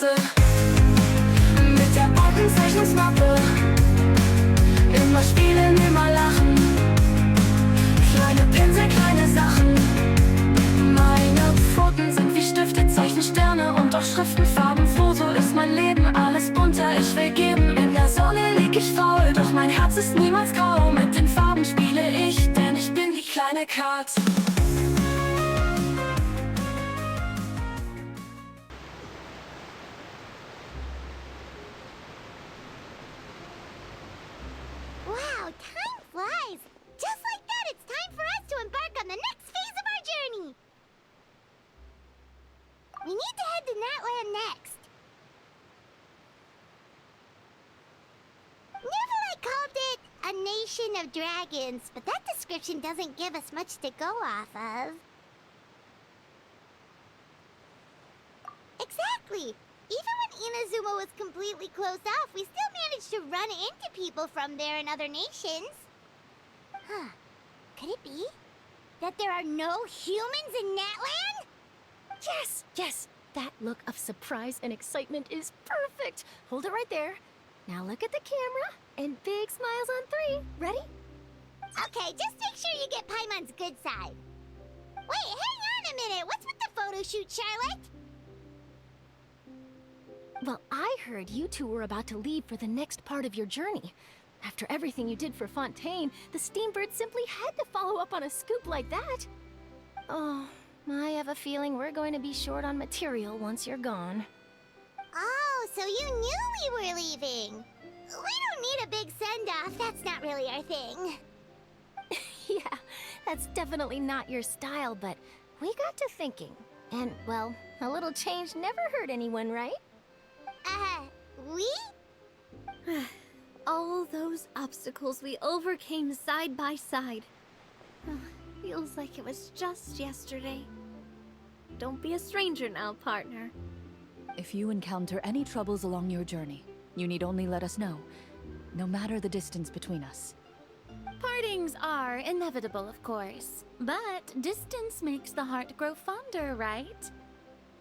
Katze. Mit der bunten Zeichnungsmappe. Immer spielen, immer lachen. Kleine Pinsel, kleine Sachen. Meine Pfoten sind wie Stifte, zeichnen Sterne und auch Schriften farbenfroh. So ist mein Leben, alles bunter, ich will geben. In der Sonne lieg ich faul, doch mein Herz ist niemals grau. Mit den Farben spiele ich, denn ich bin die kleine Caat. Wow, time flies! Just like that, it's time for us to embark on the next phase of our journey! We need to head to Natlan next. Neverlight called it a nation of dragons, but that description doesn't give us much to go off of. Exactly! Even when Inazuma was completely closed off, we still managed to run into people from there in other nations. Huh. Could it be that there are no humans in Natlan? Yes, yes! That look of surprise and excitement is perfect! Hold it right there. Now look at the camera, and big smiles on 3. Ready? Okay, just make sure you get Paimon's good side. Wait, hang on a minute! What's with the photo shoot, Charlotte? Well, I heard you two were about to leave for the next part of your journey. After everything you did for Fontaine, the Steambird simply had to follow up on a scoop like that. Oh, I have a feeling we're going to be short on material once you're gone. Oh, so you knew we were leaving. We don't need a big send-off. That's not really our thing. Yeah, that's definitely not your style, but we got to thinking. And, well, a little change never hurt anyone, right? We? All those obstacles we overcame side by side. Feels like it was just yesterday. Don't be a stranger now, partner. If you encounter any troubles along your journey, you need only let us know, no matter the distance between us. Partings are inevitable, of course, but distance makes the heart grow fonder, right?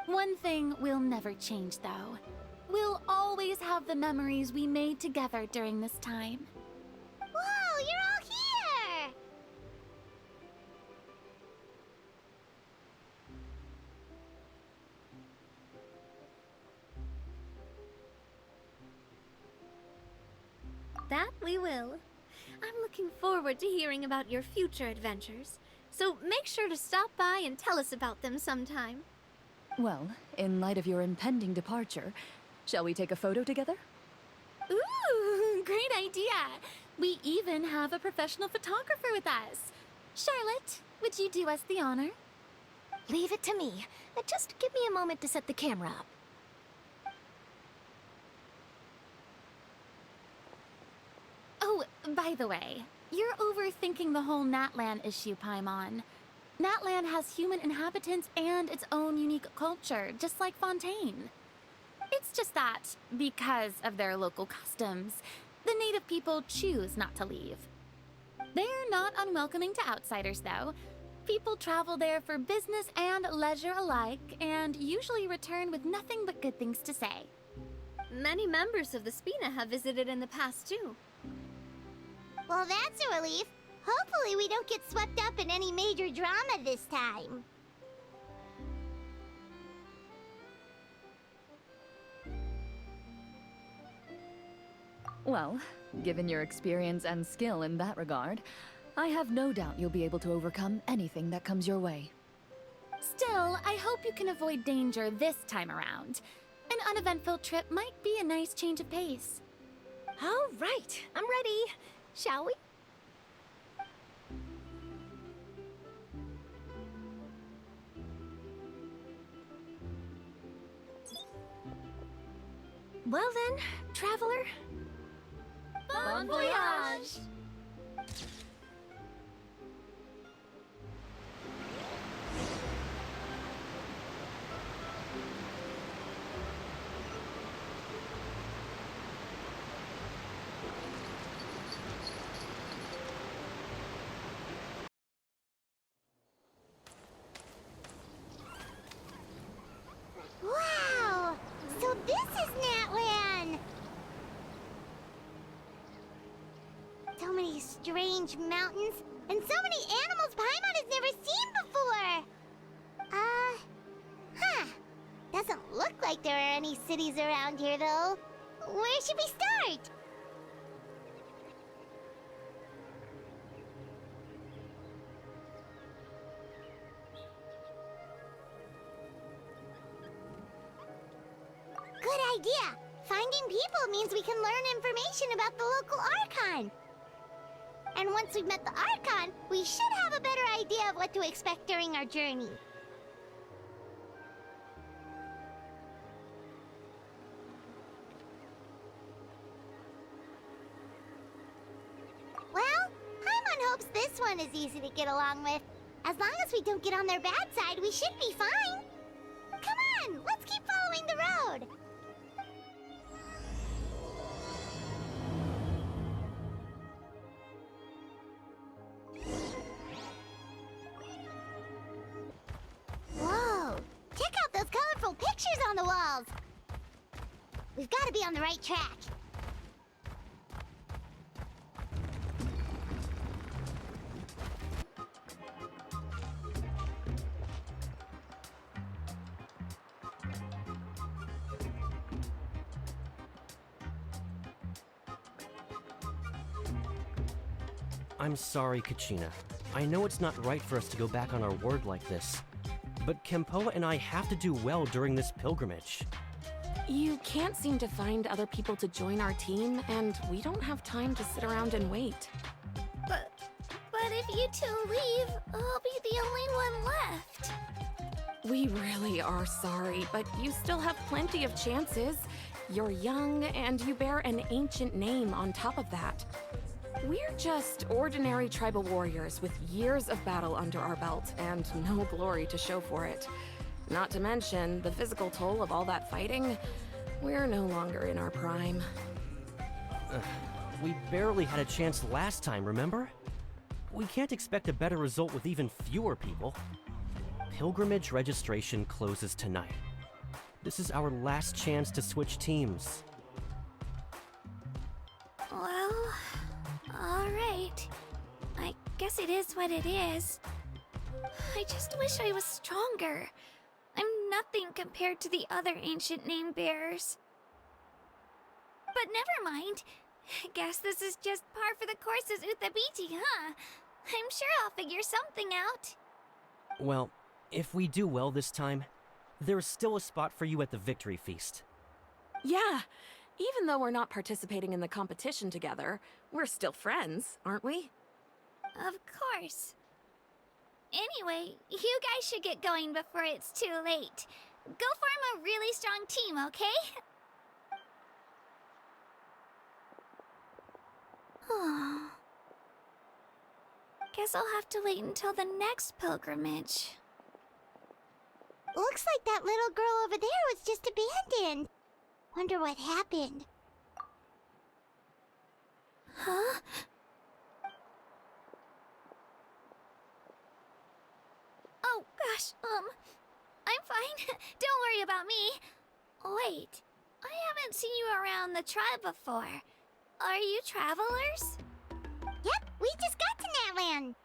One thing will never change, though. We'll always have the memories we made together during this time. Whoa, you're all here! That we will. I'm looking forward to hearing about your future adventures, so make sure to stop by and tell us about them sometime. Well, in light of your impending departure, shall we take a photo together? Ooh, great idea! We even have a professional photographer with us. Charlotte, would you do us the honor? Leave it to me. Just give me a moment to set the camera up. Oh, by the way, you're overthinking the whole Natlan issue, Paimon. Natlan has human inhabitants and its own unique culture, just like Fontaine. It's just that, because of their local customs, the native people choose not to leave. They're not unwelcoming to outsiders, though. People travel there for business and leisure alike, and usually return with nothing but good things to say. Many members of the Spina have visited in the past, too. Well, that's a relief. Hopefully we don't get swept up in any major drama this time. Well, given your experience and skill in that regard, I have no doubt you'll be able to overcome anything that comes your way. Still, I hope you can avoid danger this time around. An uneventful trip might be a nice change of pace. All right, I'm ready. Shall we? Well then, traveler. Bon voyage! Wow! So this strange mountains, and so many animals Paimon has never seen before. Doesn't look like there are any cities around here, though. Where should we start? Good idea! Finding people means we can learn information about the local Archon. And once we've met the Archon, we should have a better idea of what to expect during our journey. Well, Paimon hopes this one is easy to get along with. As long as we don't get on their bad side, we should be fine. Come on, let's keep following the road. Whoa! Check out those colorful pictures on the walls! We've got to be on the right track. I'm sorry, Kachina. I know it's not right for us to go back on our word like this, but Kempoa and I have to do well during this pilgrimage. You can't seem to find other people to join our team, and we don't have time to sit around and wait. But if you two leave, I'll be the only one left. We really are sorry, but you still have plenty of chances. You're young, and you bear an ancient name on top of that. We're just ordinary tribal warriors with years of battle under our belt and no glory to show for it. Not to mention the physical toll of all that fighting. We're no longer in our prime. We barely had a chance last time, remember? We can't expect a better result with even fewer people. Pilgrimage registration closes tonight. This is our last chance to switch teams. Well, alright. I guess it is what it is. I just wish I was stronger. I'm nothing compared to the other ancient name bearers. But never mind. Guess this is just par for the course as Uthabiti, huh? I'm sure I'll figure something out. Well, if we do well this time, there's still a spot for you at the victory feast. Yeah, even though we're not participating in the competition together, we're still friends, aren't we? Of course. Anyway, you guys should get going before it's too late. Go form a really strong team, okay? Guess I'll have to wait until the next pilgrimage. Looks like that little girl over there was just abandoned. Wonder what happened. Huh? Oh, gosh, I'm fine. Don't worry about me. Wait, I haven't seen you around the tribe before. Are you travelers? Yep, we just got to Natlan.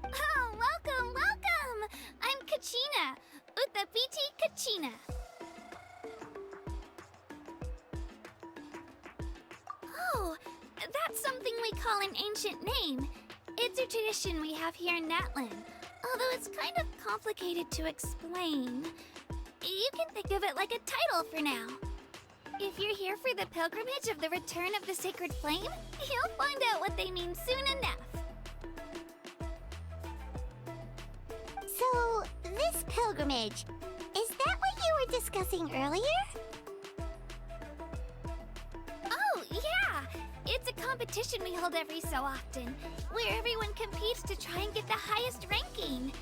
Oh, welcome, welcome! I'm Kachina, Uthabiti Kachina. Oh, that's something we call an ancient name. It's a tradition we have here in Natlan, although it's kind of complicated to explain. You can think of it like a title for now. If you're here for the pilgrimage of the return of the sacred flame, you'll find out what they mean soon enough. So, this pilgrimage, is that what you were discussing earlier? Oh, yeah! It's a competition we hold every so often, where everyone competes to try and get the highest ranking.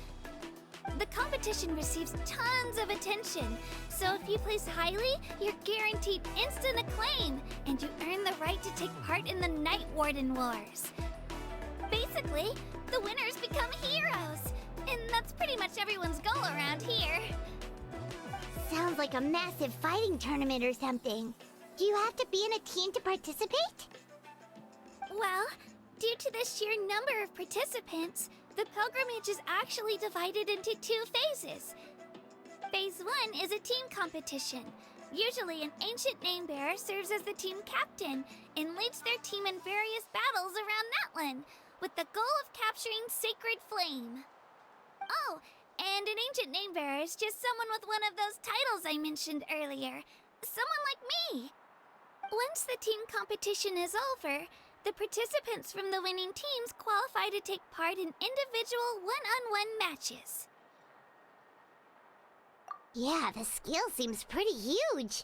The competition receives tons of attention, so if you place highly, you're guaranteed instant acclaim, and you earn the right to take part in the Night Warden Wars. Basically, the winners become heroes, and that's pretty much everyone's goal around here. Sounds like a massive fighting tournament or something. Do you have to be in a team to participate? Well, Due to the sheer number of participants, the pilgrimage is actually divided into 2 phases. Phase 1 is a team competition. Usually, an ancient name-bearer serves as the team captain and leads their team in various battles around Natlan, with the goal of capturing Sacred Flame. Oh, and an ancient name-bearer is just someone with one of those titles I mentioned earlier. Someone like me. Once the team competition is over, the participants from the winning teams qualify to take part in individual one-on-one matches. Yeah, the scale seems pretty huge.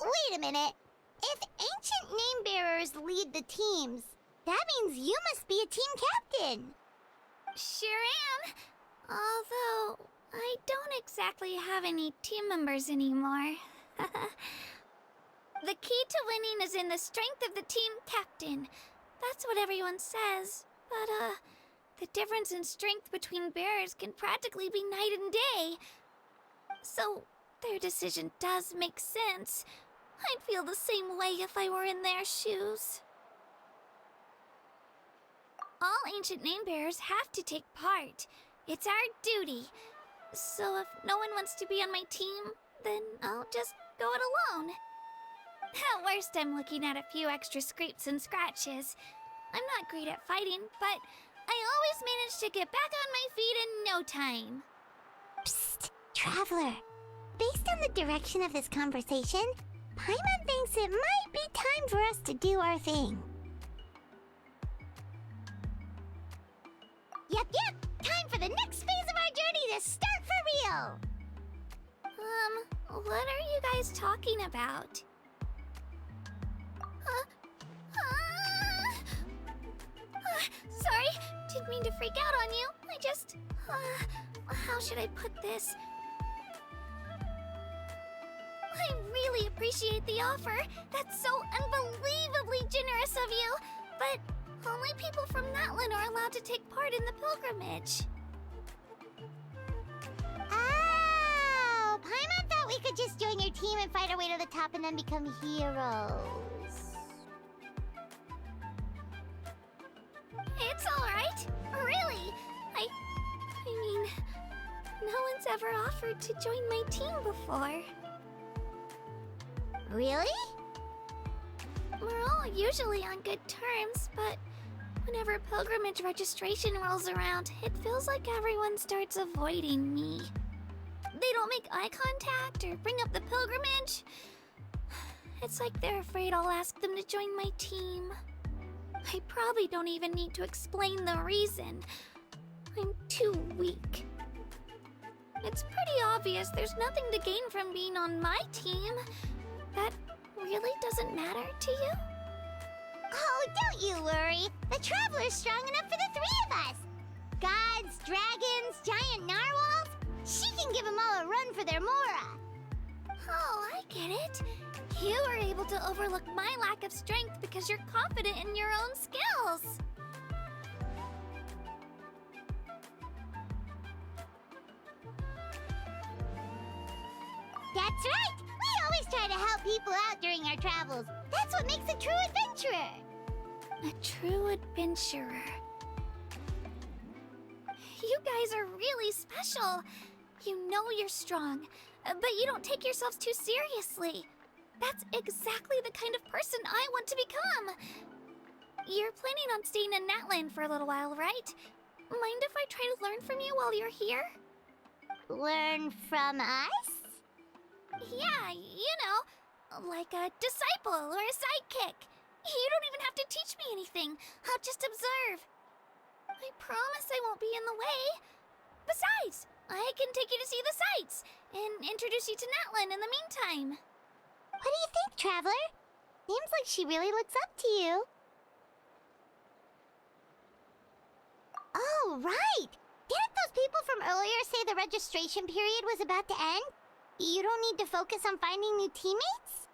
Wait a minute. If ancient name-bearers lead the teams, that means you must be a team captain. Sure am. Although, I don't exactly have any team members anymore. The key to winning is in the strength of the team captain. That's what everyone says. But, the difference in strength between bearers can practically be night and day. So, their decision does make sense. I'd feel the same way if I were in their shoes. All ancient name-bearers have to take part. It's our duty. So if no one wants to be on my team, then I'll just go it alone. At worst, I'm looking at a few extra scrapes and scratches. I'm not great at fighting, but I always manage to get back on my feet in no time. Psst, Traveler. Based on the direction of this conversation, Paimon thinks it might be time for us to do our thing. Yep, time for the next phase of our journey to start for real! What are you guys talking about? Sorry, didn't mean to freak out on you. I just, how should I put this? I really appreciate the offer. That's so unbelievably generous of you. But only people from Natlan are allowed to take part in the pilgrimage. Oh! Paimon thought we could just join your team and fight our way to the top and then become heroes. It's alright. Really. I mean, no one's ever offered to join my team before. Really? We're all usually on good terms, but whenever pilgrimage registration rolls around, it feels like everyone starts avoiding me. They don't make eye contact or bring up the pilgrimage. It's like they're afraid I'll ask them to join my team. I probably don't even need to explain the reason. I'm too weak. It's pretty obvious there's nothing to gain from being on my team. That really doesn't matter to you? Oh, don't you worry. The Traveler's strong enough for the 3 of us. Gods, dragons, giant narwhals. She can give them all a run for their Mora. Oh, I get it. You were able to overlook my lack of strength because you're confident in your own skills. That's right. We always try to help people out during our travels. That's what makes a true adventurer. A true adventurer. You guys are really special. You know you're strong, but you don't take yourselves too seriously. That's exactly the kind of person I want to become. You're planning on staying in Natlan for a little while, right? Mind if I try to learn from you while you're here? Learn from us? Yeah, you know, like a disciple or a sidekick. You don't even have to teach me anything. I'll just observe. I promise I won't be in the way. Besides, I can take you to see the sights and introduce you to Natlan in the meantime. What do you think, Traveler? Seems like she really looks up to you. Oh, right! Didn't those people from earlier say the registration period was about to end? You don't need to focus on finding new teammates?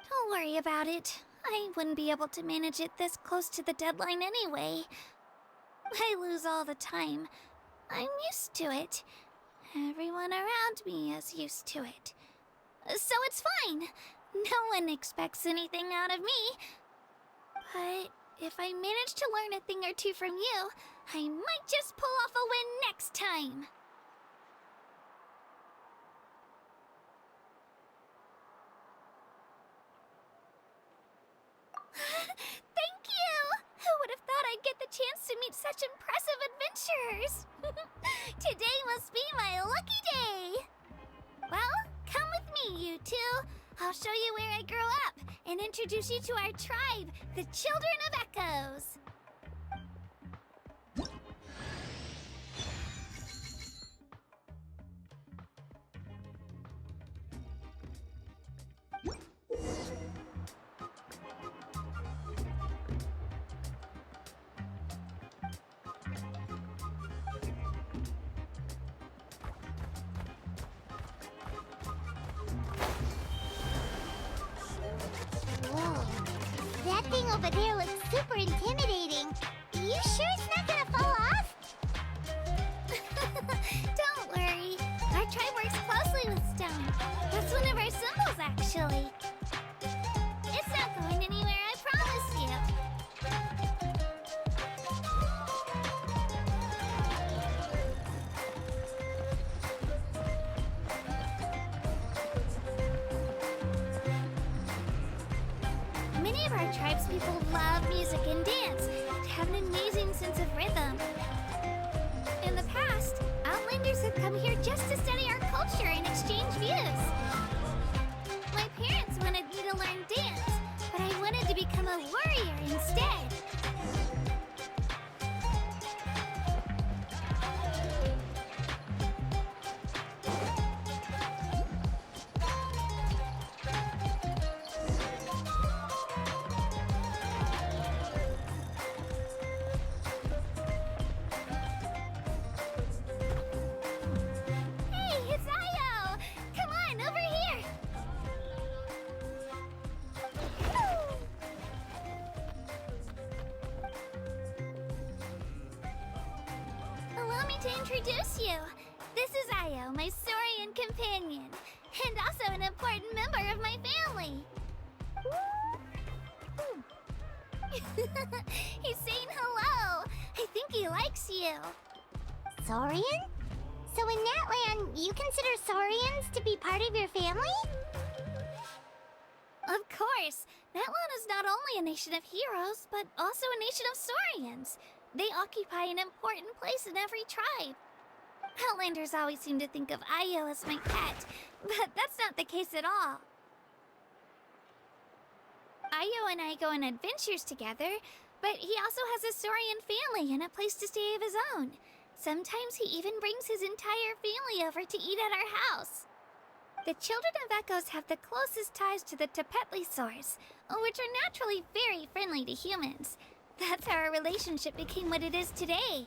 Don't worry about it. I wouldn't be able to manage it this close to the deadline anyway. I lose all the time. I'm used to it. Everyone around me is used to it. So it's fine. No one expects anything out of me. But if I manage to learn a thing or two from you, I might just pull off a win next time. Thank you! Who would have thought I'd get the chance to meet such impressive adventurers? Today must be my lucky day. Well, come with me, you two. I'll show you where I grew up and introduce you to our tribe, the Children of Echoes. Whoa. That thing over there looks super intimidating. You sure it's not gonna fall off? Don't worry. Our tribe works closely with stone. That's one of our symbols, actually. It's not going anywhere, I promise you. Many of our tribespeople love music and dance and have an amazing sense of rhythm. In the past, Outlanders have come here just to study our culture and exchange views. My parents wanted me to learn dance, but I wanted to become a warrior instead. Hey, it's Io! Come on, over here! Allow me to introduce you. This is Io, my Saurian companion, and also an important member of my family. He's saying hello. I think he likes you. Saurian? So in Natlan, you consider Saurians to be part of your family? Of course, Natlan is not only a nation of heroes, but also a nation of Saurians. They occupy an important place in every tribe. Outlanders always seem to think of Io as my pet, but that's not the case at all. Io and I go on adventures together, but he also has a Saurian family and a place to stay of his own. Sometimes he even brings his entire family over to eat at our house. The Children of Echoes have the closest ties to the Tepetlisaurs, which are naturally very friendly to humans. That's how our relationship became what it is today.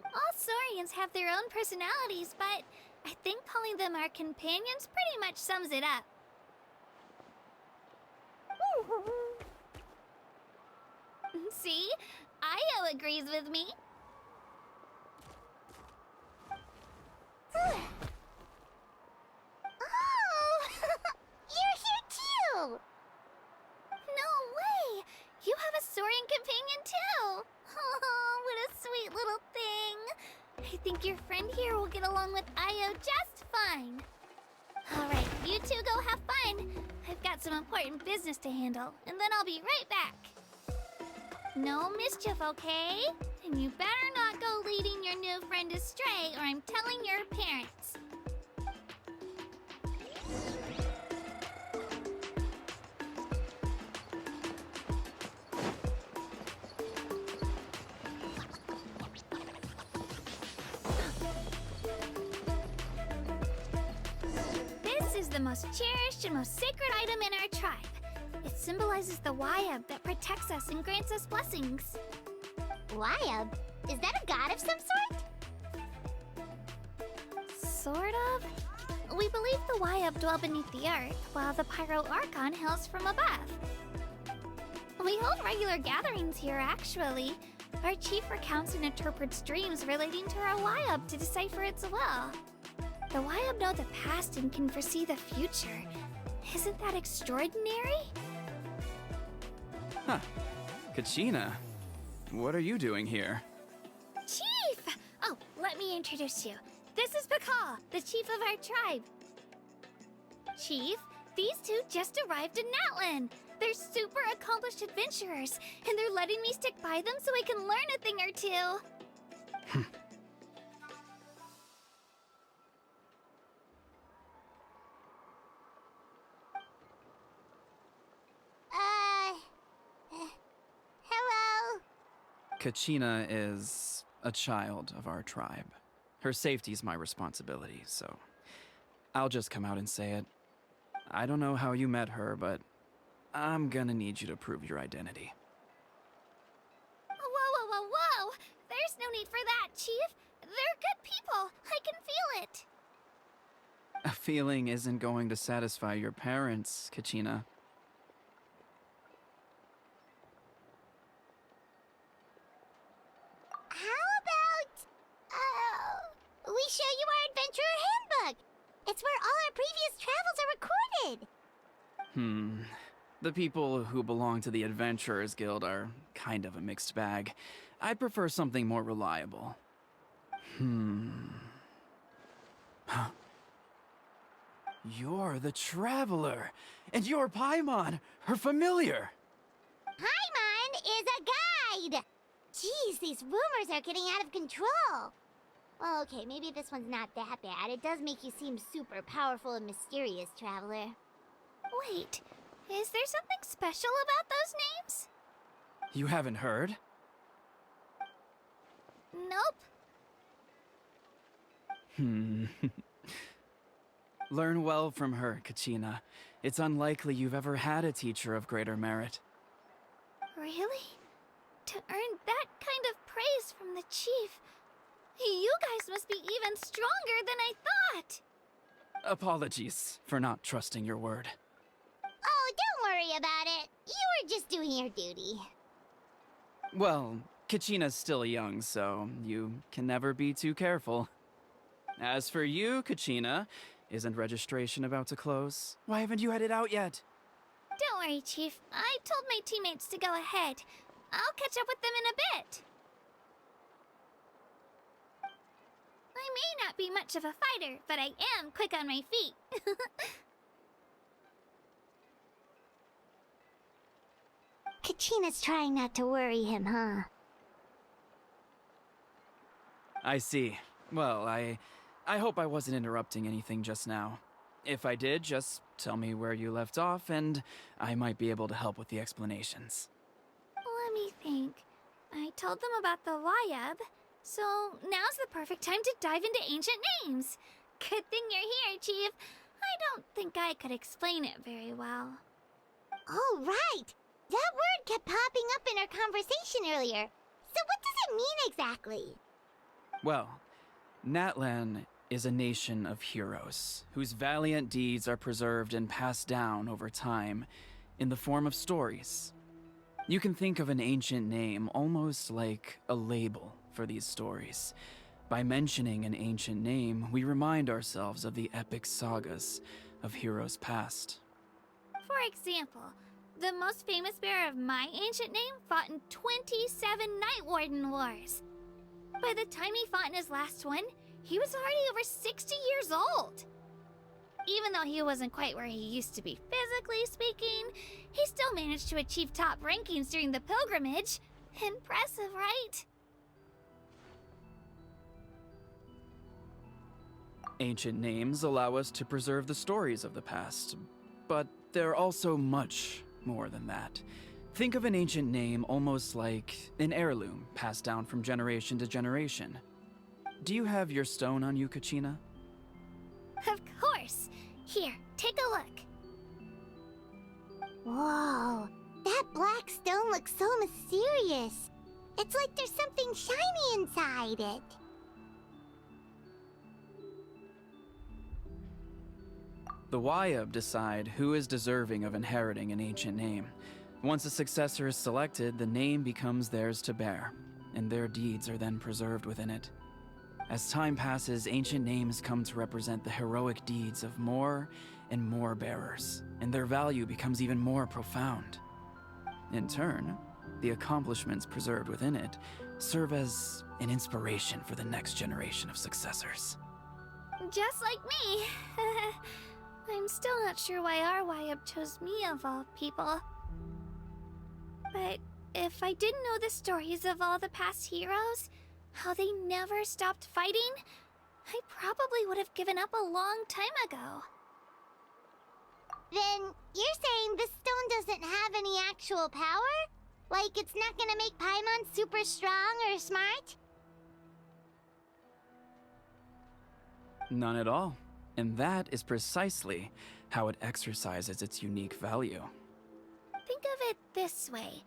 All Saurians have their own personalities, but I think calling them our companions pretty much sums it up. See? Io agrees with me. Oh! You're here too! No way! You have a Saurian companion too! Oh, what a sweet little thing! I think your friend here will get along with Io just fine. Alright, you two go have fun. I've got some important business to handle, and then I'll be right back. No mischief, okay? And you better not go leading your new friend astray, or I'm telling your parents. This is the most cherished and most sacred item in our tribe. It symbolizes the Wayab that protects us and grants us blessings. Wayab? Is that a god of some sort? Sort of. We believe the Wayab dwell beneath the earth, while the Pyro Archon hails from above. We hold regular gatherings here, actually. Our chief recounts and interprets dreams relating to our Wayab to decipher its will. The Wayab know the past and can foresee the future. Isn't that extraordinary? Huh. Kachina, what are you doing here? Chief! Oh, let me introduce you. This is Caat, the chief of our tribe. Chief, these two just arrived in Natlan. They're super accomplished adventurers, and they're letting me stick by them so I can learn a thing or two. Hello? Kachina is a child of our tribe. Her safety's my responsibility, so I'll just come out and say it. I don't know how you met her, but I'm gonna need you to prove your identity. Whoa! There's no need for that, Chief. They're good people. I can feel it. A feeling isn't going to satisfy your parents, Kachina. How about, we show you our adventurer handbook? It's where all our previous travels are recorded. The people who belong to the Adventurers Guild are kind of a mixed bag. I'd prefer something more reliable. Huh. You're the Traveler, and you're Paimon, her familiar. Paimon is a guide! Jeez, these rumors are getting out of control. Well, okay, maybe this one's not that bad. It does make you seem super powerful and mysterious, Traveler. Wait, is there something special about those names? You haven't heard? Nope. Learn well from her, Kachina. It's unlikely you've ever had a teacher of greater merit. Really? To earn that kind of praise from the chief, you guys must be even stronger than I thought. Apologies for not trusting your word. Oh, don't worry about it. You were just doing your duty. Well, Kachina's still young, so you can never be too careful. As for you, Kachina, isn't registration about to close? Why haven't you had it out yet? Don't worry, Chief. I told my teammates to go ahead. I'll catch up with them in a bit. I may not be much of a fighter, but I am quick on my feet. Kachina's trying not to worry him, huh? I see. Well, I hope I wasn't interrupting anything just now. If I did, just tell me where you left off, and I might be able to help with the explanations. Let me think. I told them about the Wayab, so now's the perfect time to dive into ancient names. Good thing you're here, Chief. I don't think I could explain it very well. Oh, right! That word kept popping up in our conversation earlier. So what does it mean exactly? Well, Natlan is a nation of heroes whose valiant deeds are preserved and passed down over time in the form of stories. You can think of an ancient name almost like a label for these stories. By mentioning an ancient name, we remind ourselves of the epic sagas of heroes past. For example, the most famous bearer of my ancient name fought in 27 Night Warden Wars. By the time he fought in his last one, he was already over 60 years old. Even though he wasn't quite where he used to be physically speaking, he still managed to achieve top rankings during the pilgrimage. Impressive, right? Ancient names allow us to preserve the stories of the past, but they're also much more than that. Think of an ancient name almost like an heirloom passed down from generation to generation. Do you have your stone on you, Kachina? Of course. Here, take a look. Whoa, that black stone looks so mysterious. It's like there's something shiny inside it. The Wayab decide who is deserving of inheriting an ancient name. Once a successor is selected, the name becomes theirs to bear, and their deeds are then preserved within it. As time passes, ancient names come to represent the heroic deeds of more and more bearers, and their value becomes even more profound. In turn, the accomplishments preserved within it serve as an inspiration for the next generation of successors. Just like me. I'm still not sure why our YUB chose me of all people. But if I didn't know the stories of all the past heroes, how they never stopped fighting, I probably would have given up a long time ago. Then you're saying this stone doesn't have any actual power? Like it's not gonna make Paimon super strong or smart? None at all. And that is precisely how it exercises its unique value. Think of it this way.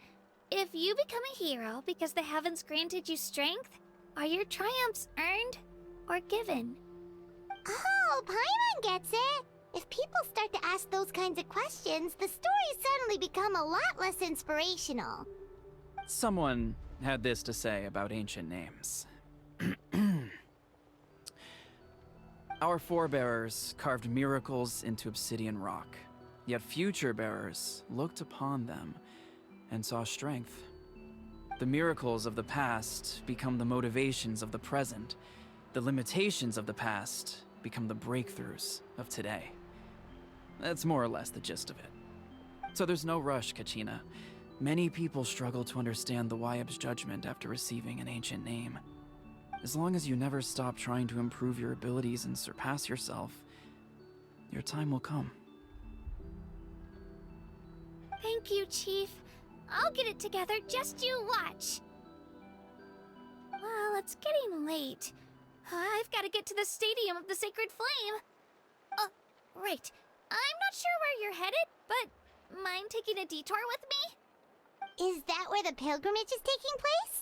If you become a hero because the heavens granted you strength, are your triumphs earned or given? Oh, Paimon gets it! If people start to ask those kinds of questions, the stories suddenly become a lot less inspirational. Someone had this to say about ancient names. Our forebears carved miracles into obsidian rock, yet future bearers looked upon them and saw strength. The miracles of the past become the motivations of the present. The limitations of the past become the breakthroughs of today. That's more or less the gist of it. So there's no rush, Kachina. Many people struggle to understand the YUB's judgment after receiving an ancient name. As long as you never stop trying to improve your abilities and surpass yourself, your time will come. Thank you, Chief. I'll get it together, just you watch. Well, it's getting late. I've got to get to the Stadium of the Sacred Flame. Oh, right. I'm not sure where you're headed, but mind taking a detour with me? Is that where the pilgrimage is taking place?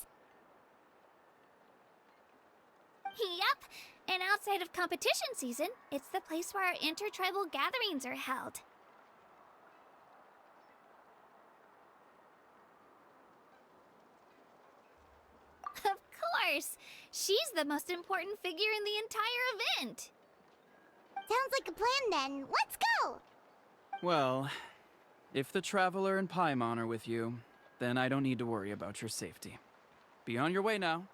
Yep, and outside of competition season, it's the place where our intertribal gatherings are held. Of course! She's the most important figure in the entire event! Sounds like a plan then. Let's go! Well, if the Traveler and Paimon are with you, then I don't need to worry about your safety. Be on your way now.